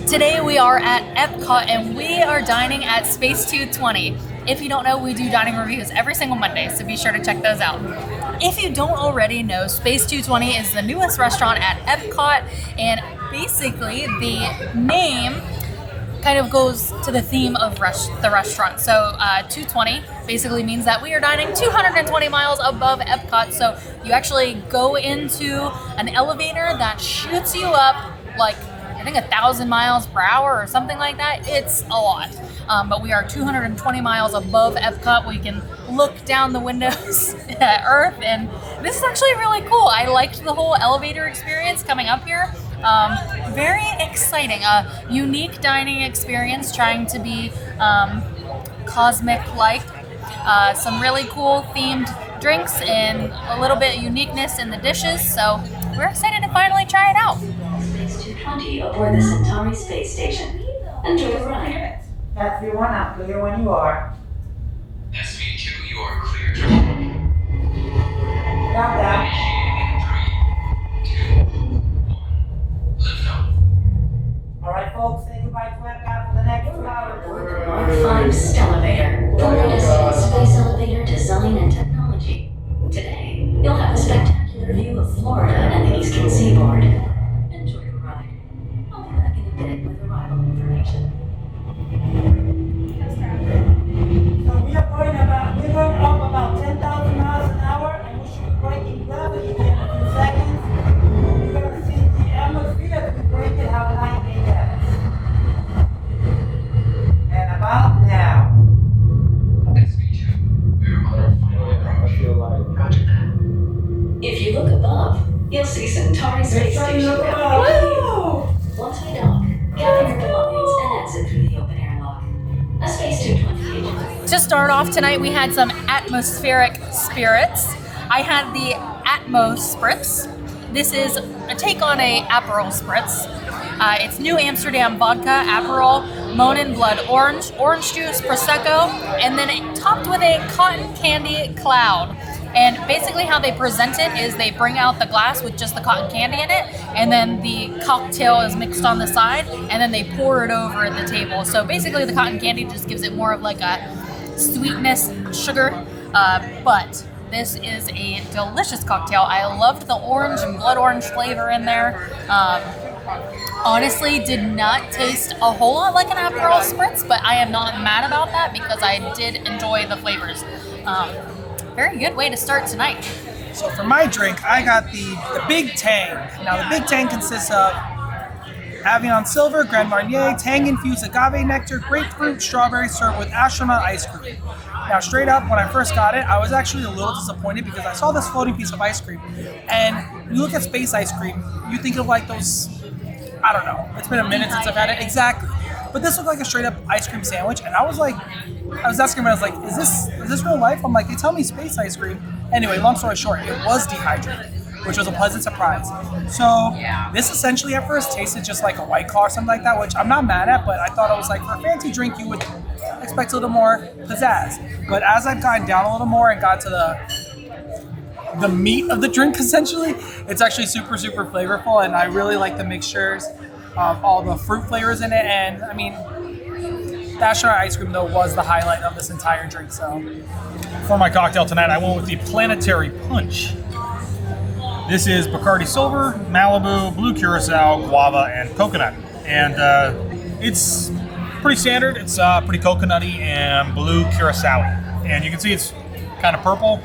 Today we are at Epcot and we are dining at Space 220. If you don't know, we do dining reviews every single Monday, so be sure to check those out. If you don't already know, Space 220 is the newest restaurant at Epcot, and basically the name kind of goes to the theme of the restaurant. So 220 basically means that we are dining 220 miles above Epcot, so you actually go into an elevator that shoots you up like I think 1,000 miles per hour or something like that. It's a lot. But we are 220 miles above Epcot. We can look down the windows at Earth, and this is actually really cool. I liked the whole elevator experience coming up here. Very exciting. A unique dining experience, trying to be cosmic-like. Some really cool themed drinks and a little bit of uniqueness in the dishes. So we're excited to finally try it out. 220 aboard the Centauri space station. Enjoy the ride. SV1 out, clear when you are. SV2, you are clear. Got that. Initiating in 3, 2, 1. Lift off. Alright folks, say goodbye to Epcot for the next 2 hours. Mark 5 Stellarator, the latest in space elevator design and technology. Today, you'll have a spectacular view of Florida and the Eastern Seaboard. Enjoy the ride. I'll be back in a bit with arrival information. So we're going up about 10,000 miles an hour, and we should be breaking gravity in a few seconds. You're going to see the atmosphere as we break it, how light it gets. And about now. SV2, we're on our final approach. Roger that. If you look above, you'll see Centauri space station. Woo! Once we dock, gather your belongings and exit through the open air lock. A Space 220 agent. To start off tonight, we had some atmospheric spirits. I had the Atmos Spritz. This is a take on a Aperol Spritz. It's New Amsterdam vodka, Aperol, Monin Blood Orange, orange juice, Prosecco, and then topped with a cotton candy cloud. And basically how they present it is they bring out the glass with just the cotton candy in it, and then the cocktail is mixed on the side, and then they pour it over the table. So basically the cotton candy just gives it more of like a sweetness, sugar, but this is a delicious cocktail. I loved the orange and blood orange flavor in there. Honestly, did not taste a whole lot like an Aperol Spritz, but I am not mad about that because I did enjoy the flavors. Very good way to start tonight. So for my drink, I got the Big Tang. Now the Big Tang consists of Avion Silver, Grand Marnier, Tang-infused agave nectar, grapefruit, strawberry, served with astronaut ice cream. Now straight up, when I first got it, I was actually a little disappointed because I saw this floating piece of ice cream. And when you look at space ice cream, you think of like those, I don't know, it's been a minute since I've had it. Exactly. But this looked like a straight up ice cream sandwich, and I was asking him, I was like, is this real life? I'm like, they tell me space ice cream. Anyway, long story short, it was dehydrated, which was a pleasant surprise. So this essentially at first tasted just like a White Claw or something like that, which I'm not mad at, but I thought it was like for a fancy drink, you would expect a little more pizzazz. But as I've gotten down a little more and got to the meat of the drink, essentially, it's actually super, super flavorful, and I really like the mixtures of all the fruit flavors in it. And I mean, the astronaut ice cream though was the highlight of this entire drink. So for my cocktail tonight, I went with the Planetary Punch. This is Bacardi Silver, Malibu, Blue Curacao, Guava, and Coconut. And it's pretty standard. It's pretty coconutty and blue curacao. And you can see it's kind of purple.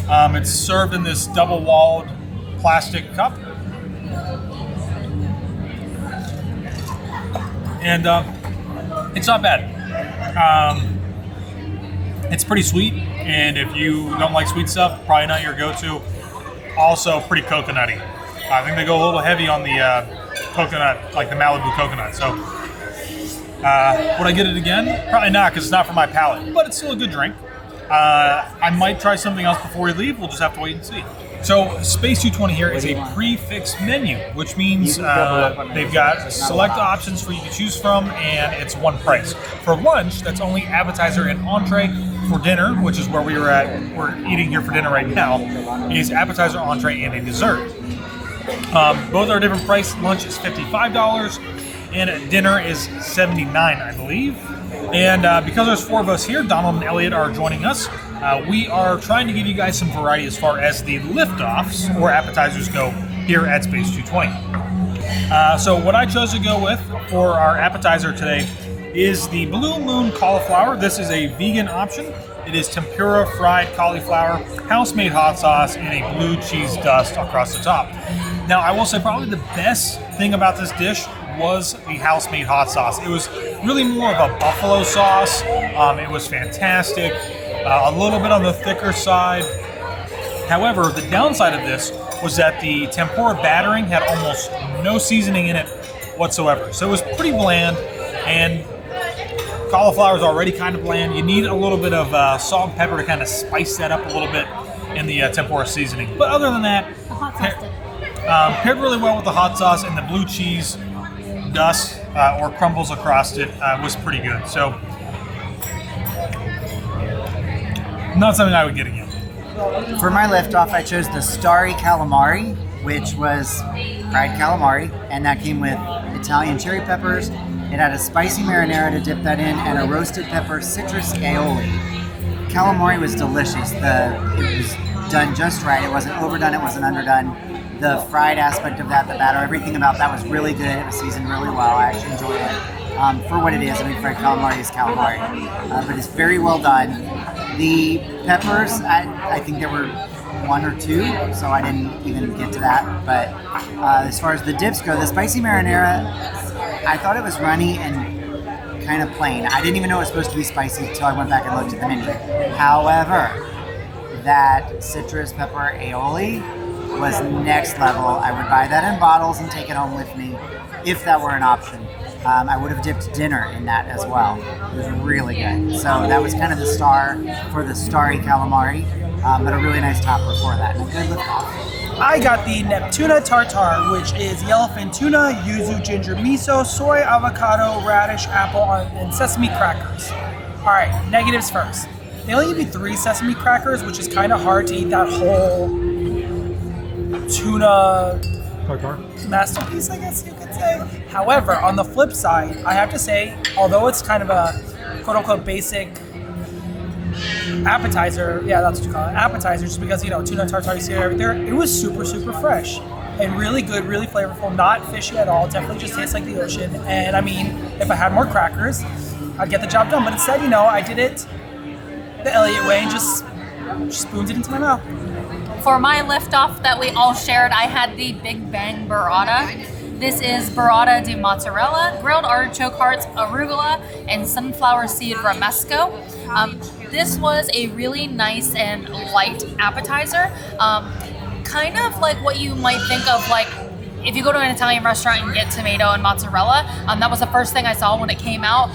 It's served in this double-walled plastic cup. And it's not bad. It's pretty sweet, and if you don't like sweet stuff, probably not your go-to. Also pretty coconutty. I think they go a little heavy on the coconut, like the Malibu coconut. So would I get it again? Probably not, because it's not for my palate, but it's still a good drink. I might try something else before we leave. We'll just have to wait and see. So Space 220 here is a prefix menu, which means they've got select options for you to choose from, and it's one price. For lunch, that's only appetizer and entree. For dinner, which is where we're eating here for dinner right now, is appetizer, entree, and a dessert. Both are different price. Lunch is $55. and dinner is $79, I believe. And because there's 4 of us here, Donald and Elliot are joining us. We are trying to give you guys some variety as far as the liftoffs or appetizers go here at Space 220. So what I chose to go with for our appetizer today is the Blue Moon cauliflower. This is a vegan option. It is tempura fried cauliflower, house-made hot sauce, and a blue cheese dust across the top. Now, I will say probably the best thing about this dish was the house-made hot sauce. It was really more of a buffalo sauce. It was fantastic. A little bit on the thicker side. However, the downside of this was that the tempura battering had almost no seasoning in it whatsoever. So it was pretty bland, and cauliflower is already kind of bland. You need a little bit of salt and pepper to kind of spice that up a little bit in the tempura seasoning. But other than that, The hot sauce did. paired really well with the hot sauce, and the blue cheese dust or crumbles across it was pretty good. So not something I would get again. For my liftoff, I chose the Starry calamari, which was fried calamari, and that came with Italian cherry peppers. It had a spicy marinara to dip that in, and a roasted pepper citrus aioli. Calamari was delicious. It was done just right. It wasn't overdone. It wasn't underdone. The fried aspect of that, the batter, everything about that was really good. It was seasoned really well. I actually enjoyed it for what it is. I mean, fried calamari is calamari, but it's very well done. The peppers, I think there were 1 or 2, so I didn't even get to that. But as far as the dips go, the spicy marinara, I thought it was runny and kind of plain. I didn't even know it was supposed to be spicy until I went back and looked at the menu. However, that citrus pepper aioli was next level. I would buy that in bottles and take it home with me if that were an option. I would have dipped dinner in that as well. It was really good. So that was kind of the star for the Starry calamari, but a really nice topper for that and a good liftoff. I got the Neptuna tartare, which is yellowfin tuna, yuzu, ginger, miso, soy, avocado, radish, apple, and sesame crackers. All right, negatives first. They only give you 3 sesame crackers, which is kind of hard to eat that whole tuna Tartare? masterpiece, I guess you could say. However, on the flip side, I have to say, although it's kind of a quote-unquote basic appetizer, yeah, that's what you call it, appetizer, just because, tuna tartare you see it right there, it was super, super fresh and really good, really flavorful, not fishy at all, definitely just tastes like the ocean. And I mean, if I had more crackers, I'd get the job done. But instead, I did it the Elliot way and just spooned it into my mouth. For my liftoff that we all shared, I had the Big Bang burrata. This is burrata de mozzarella, grilled artichoke hearts, arugula, and sunflower seed romesco. This was a really nice and light appetizer. Kind of like what you might think of like if you go to an Italian restaurant and get tomato and mozzarella. That was the first thing I saw when it came out.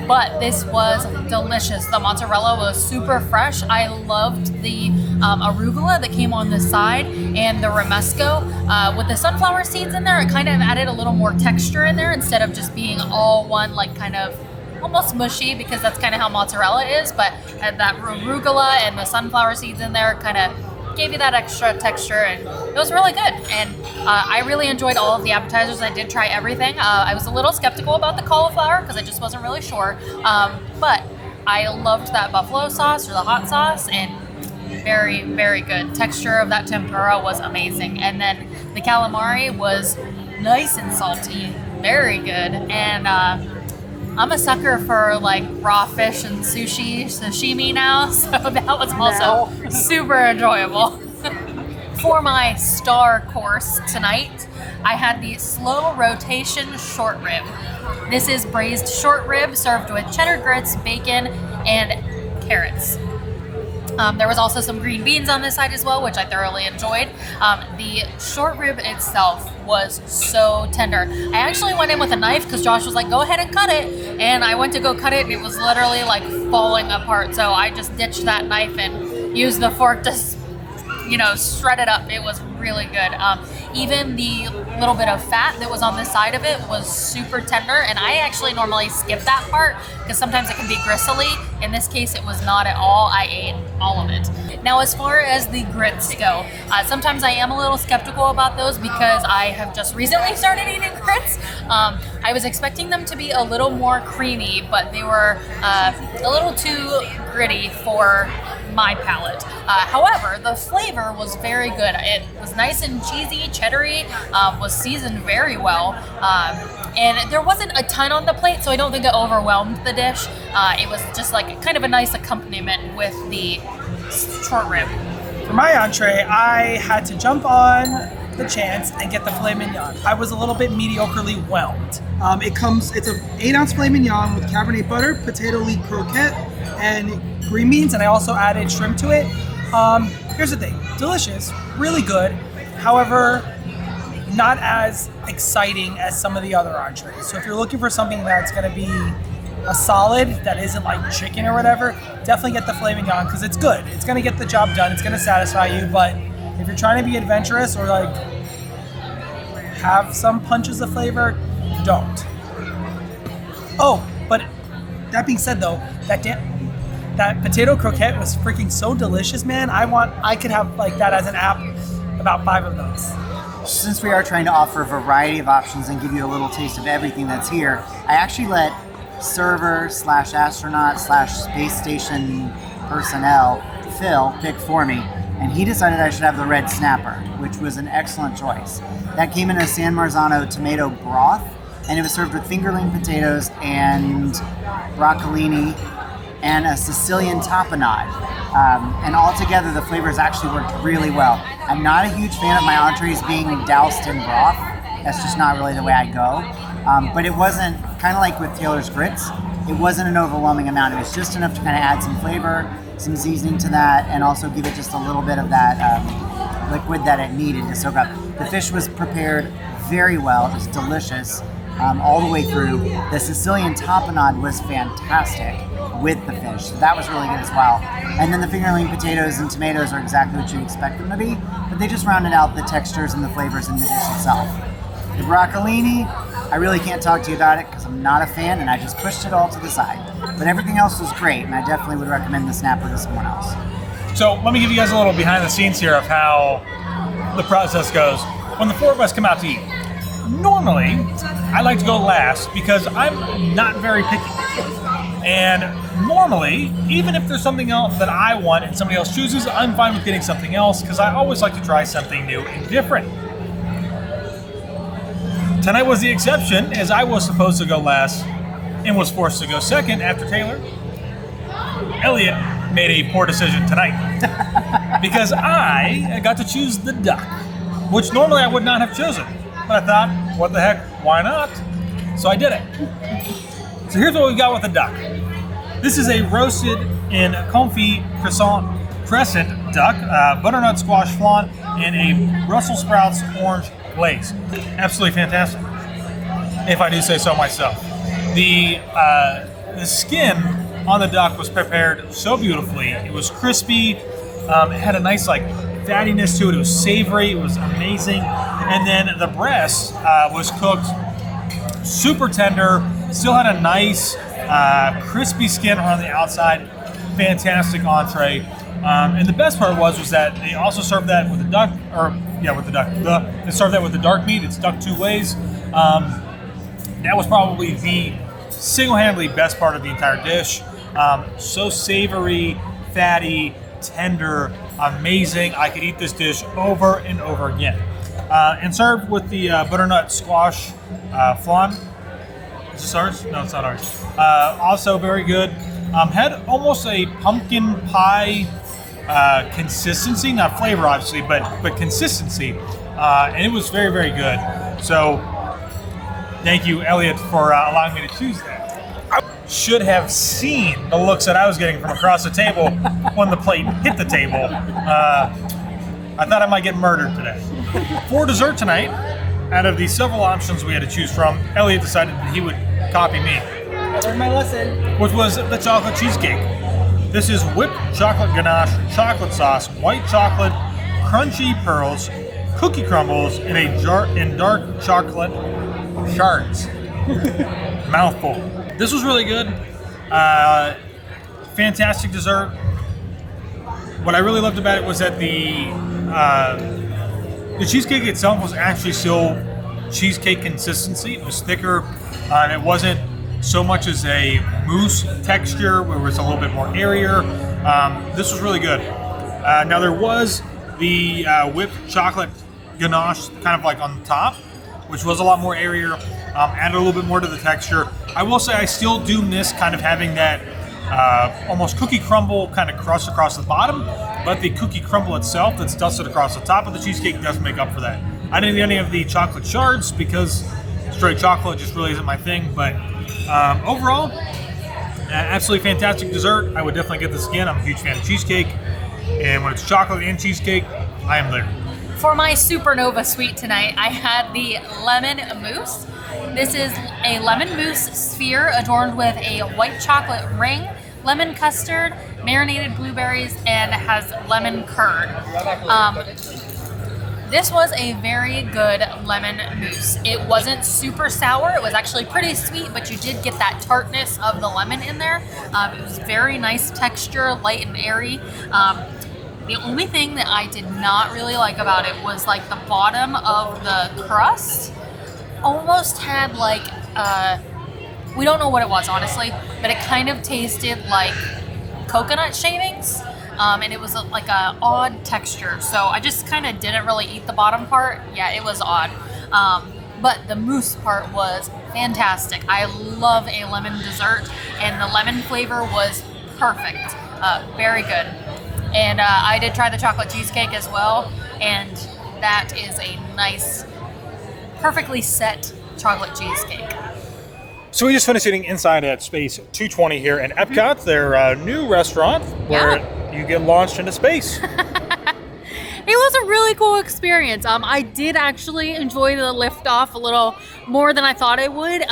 But this was delicious. The mozzarella was super fresh. I loved the arugula that came on the side and the romesco. With the sunflower seeds in there, it kind of added a little more texture in there instead of just being all one, like kind of almost mushy, because that's kind of how mozzarella is. But that arugula and the sunflower seeds in there kind of gave you that extra texture, and it was really good. And I really enjoyed all of the appetizers. I did try everything. I was a little skeptical about the cauliflower because I just wasn't really sure, but I loved that buffalo sauce or the hot sauce, and very, very good. Texture of that tempura was amazing, and then the calamari was nice and salty, very good. And I'm a sucker for like raw fish and sashimi now, so that was also super enjoyable. For my star course tonight, I had the slow rotation short rib. This is braised short rib served with cheddar grits, bacon, and carrots. There was also some green beans on this side as well, which I thoroughly enjoyed. The short rib itself was so tender. I actually went in with a knife because Josh was like, go ahead and cut it. And I went to go cut it, and it was literally like falling apart. So I just ditched that knife and used the fork to, shred it up. It was really good. Even the little bit of fat that was on the side of it was super tender, and I actually normally skip that part because sometimes it can be gristly. In this case, it was not at all. I ate all of it. Now, as far as the grits go, sometimes I am a little skeptical about those because I have just recently started eating grits. I was expecting them to be a little more creamy, but they were a little too gritty for my palate. However, the flavor was very good. It was nice and cheesy, cheddary, was seasoned very well. And there wasn't a ton on the plate, so I don't think it overwhelmed the dish. It was just like kind of a nice accompaniment with the short rib. For my entree, I had to jump on the chance and get the filet mignon. I was a little bit mediocrely whelmed. It's an 8-ounce filet mignon with Cabernet butter, potato leek croquette, and green beans, and I also added shrimp to it. Here's the thing, delicious, really good. However, not as exciting as some of the other entrees. So if you're looking for something that's gonna be a solid that isn't like chicken or whatever, definitely get the filet mignon because it's good. It's gonna get the job done. It's gonna satisfy you. But if you're trying to be adventurous or like have some punches of flavor, don't. Oh, but that being said though, that potato croquette was freaking so delicious, man. I could have like that as an app, about 5 of those. Since we are trying to offer a variety of options and give you a little taste of everything that's here, I actually let server/astronaut/space station personnel, Phil, pick for me, and he decided I should have the red snapper, which was an excellent choice. That came in a San Marzano tomato broth, and it was served with fingerling potatoes and broccolini and a Sicilian tapenade. And altogether, the flavors actually worked really well. I'm not a huge fan of my entrees being doused in broth. That's just not really the way I go. But it wasn't, kind of like with Taylor's grits, it wasn't an overwhelming amount. It was just enough to kind of add some flavor, some seasoning to that, and also give it just a little bit of that liquid that it needed to soak up. The fish was prepared very well. It was delicious all the way through. The Sicilian tapenade was fantastic with the fish. So that was really good as well. And then the fingerling potatoes and tomatoes are exactly what you expect them to be, but they just rounded out the textures and the flavors in the dish itself. The broccolini, I really can't talk to you about it because I'm not a fan and I just pushed it all to the side. But everything else was great, and I definitely would recommend the snapper to someone else. So let me give you guys a little behind the scenes here of how the process goes. When the 4 of us come out to eat, normally I like to go last because I'm not very picky. And normally, even if there's something else that I want and somebody else chooses, I'm fine with getting something else because I always like to try something new and different. Tonight was the exception, as I was supposed to go last and was forced to go second after Taylor. Elliot made a poor decision tonight because I got to choose the duck, which normally I would not have chosen. But I thought, what the heck, why not? So I did it. So here's what we've got with the duck. This is a roasted in confit croissant crescent duck, butternut squash flan, and a Brussels sprouts orange glaze. Absolutely fantastic, if I do say so myself. The skin on the duck was prepared so beautifully. It was crispy. It had a nice like fattiness to it. It was savory. It was amazing. And then the breast was cooked super tender. Still had a nice crispy skin around the outside. Fantastic entree. And the best part was that they also served that with the duck, they served that with the dark meat. It's duck 2 ways. That was probably the single-handedly best part of the entire dish. So savory, fatty, tender, amazing. I could eat this dish over and over again. And served with the butternut squash flan. Is this ours? No, it's not ours. Also very good. Had almost a pumpkin pie consistency, not flavor obviously, but consistency. And it was very, very good. So thank you, Elliot, for allowing me to choose that. I should have seen the looks that I was getting from across the table when the plate hit the table. I thought I might get murdered today. For dessert tonight, out of the several options we had to choose from, Elliot decided that he would copy me. I learned my lesson. Which was the chocolate cheesecake. This is whipped chocolate ganache, chocolate sauce, white chocolate, crunchy pearls, cookie crumbles in a jar in dark chocolate shards. Mouthful. This was really good. Fantastic dessert. What I really loved about it was that the cheesecake itself was actually still cheesecake consistency. It was thicker. It wasn't so much as a mousse texture where it was a little bit more airier. This was really good. Now there was the whipped chocolate ganache kind of like on the top, which was a lot more airier, added a little bit more to the texture. I will say I still do miss kind of having that almost cookie crumble kind of crust across the bottom, but the cookie crumble itself that's dusted across the top of the cheesecake does make up for that. I didn't get any of the chocolate shards because straight chocolate just really isn't my thing, but overall, absolutely fantastic dessert. I would definitely get this again. I'm a huge fan of cheesecake, and when it's chocolate and cheesecake, I am there. For my supernova sweet tonight, I had the lemon mousse. This is a lemon mousse sphere adorned with a white chocolate ring, lemon custard, marinated blueberries, and has lemon curd. This was a very good lemon mousse. It wasn't super sour. It was actually pretty sweet, but you did get that tartness of the lemon in there. It was very nice texture, light and airy. The only thing that I did not really like about it was like the bottom of the crust almost had like, we don't know what it was honestly, but it kind of tasted like coconut shavings. And it was like a odd texture. So I just kind of didn't really eat the bottom part. Yeah, it was odd. But the mousse part was fantastic. I love a lemon dessert, and the lemon flavor was perfect. Very good. And I did try the chocolate cheesecake as well, and that is a nice, perfectly set chocolate cheesecake. So we just finished eating inside at Space 220 here in Epcot, their new restaurant where you get launched into space. It was a really cool experience. I did actually enjoy the liftoff a little more than I thought I would.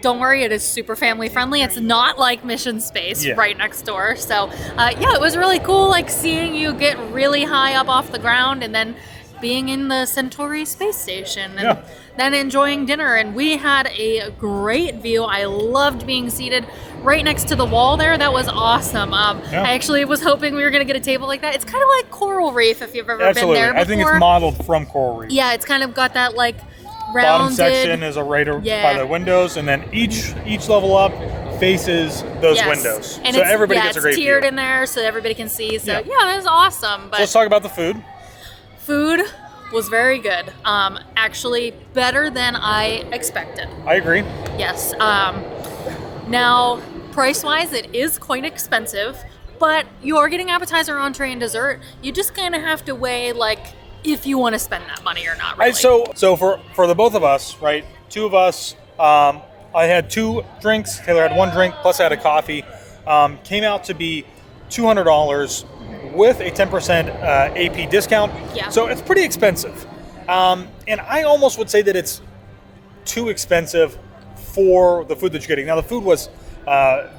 Don't worry, it is super family friendly. It's not like Mission Space right next door. So yeah, it was really cool, like seeing you get really high up off the ground and then being in the Centauri space station and then enjoying dinner. And we had a great view. I loved being seated right next to the wall there. That was awesome. I actually was hoping we were going to get a table like that. It's kind of like Coral Reef if you've ever been there before. I think it's modeled from Coral Reef. Yeah, it's kind of got that like rounded... Bottom section is right by the windows, and then each level up faces those windows. And so everybody gets a great view. It's tiered view. in there so everybody can see. So yeah, it was awesome. But so let's talk about the food. Food was very good. Actually, better than I expected. I agree. Yes. Now, price-wise, it is quite expensive, but you are getting appetizer, entree, and dessert. You just kind of have to weigh, like, if you want to spend that money or not, really. Right, so for the both of us, right, two of us, I had 2 drinks, Taylor had 1 drink, plus I had a coffee, came out to be $200 with a 10% AP discount. Yeah. So it's pretty expensive. And I almost would say that it's too expensive for the food that you're getting. Now, the food was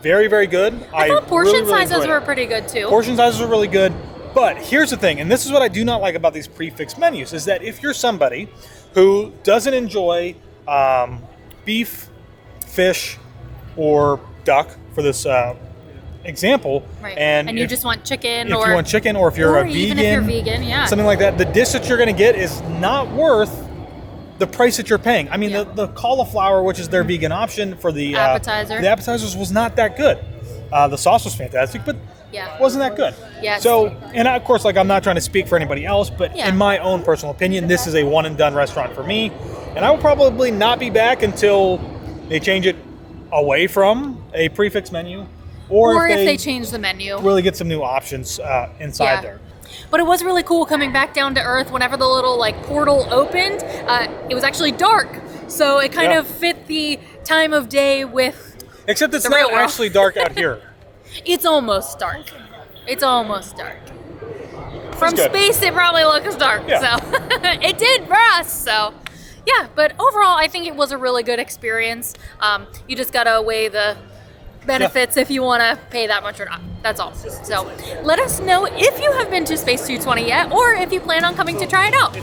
very, very good. I thought portion sizes were pretty good, too. Portion sizes were really good. But here's the thing, and this is what I do not like about these prefix menus, is that if you're somebody who doesn't enjoy beef, fish, or duck for this example, and you just want chicken, if you want chicken, or if you're a vegan, even if you're vegan, something like that, the dish that you're going to get is not worth the price that you're paying. I mean, the cauliflower, which is their vegan option for the appetizer, the appetizers was not that good. The sauce was fantastic, but wasn't that good. Yes. So, and of course, like, I'm not trying to speak for anybody else, but in my own personal opinion, this is a one and done restaurant for me, and I will probably not be back until they change it away from a prefix menu, or if they change the menu, really get some new options inside there. But it was really cool coming back down to Earth. Whenever the little like portal opened, it was actually dark, so it kind of fit the time of day with. Except it's not actually dark out here. It's almost dark. It's almost dark. From space, it probably looks dark. Yeah. So it did for us. So yeah, but overall, I think it was a really good experience. You just gotta weigh the benefits if you want to pay that much or not. That's all. So let us know if you have been to Space 220 yet, or if you plan on coming to try it out.